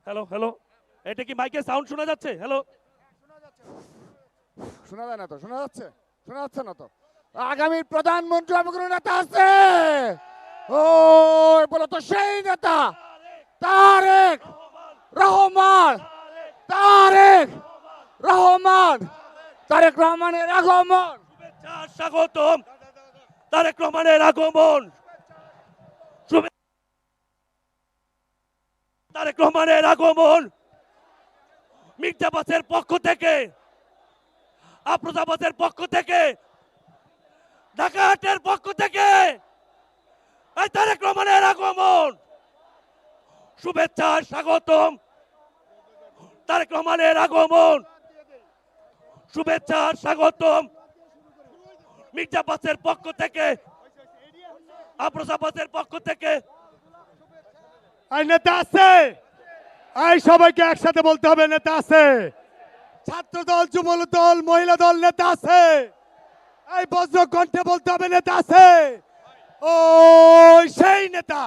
Hello hello, এটা কি মাইকে সাউন্ড শোনা যাচ্ছে? হ্যালো, শোনা যায় না তো? শোনা যাচ্ছে? শোনা যাচ্ছে না তো? আগামীর প্রধানমন্ত্রী হবে কোনো নেতা আছে? ও বলো তো সেই নেতা তারেক রহমান। তারেক রহমান, তারেক রহমানের আগমন। শুভেচ্ছা স্বাগতম তারেক রহমানের আগমন। তারেক রহমানের আগমন মির্জা আব্বাসের পক্ষ থেকে, আফরোজ আব্বাসের পক্ষ থেকে, ঢাকা হাটের পক্ষ থেকে এই তারেক রহমানের আগমন। শুভেচ্ছা স্বাগতম তারেক রহমানের আগমন। শুভেচ্ছা স্বাগতম মির্জা আব্বাসের পক্ষ থেকে, আফরোজ আব্বাসের পক্ষ থেকে। এই নেতা আছে? এই সবাইকে একসাথে বলতে হবে নেতা আছে। ছাত্র দল, যুব দল, মহিলা দল নেতা আছে। এই বজ্র কণ্ঠে বলতে হবে নেতা আছে। ও সেই নেতা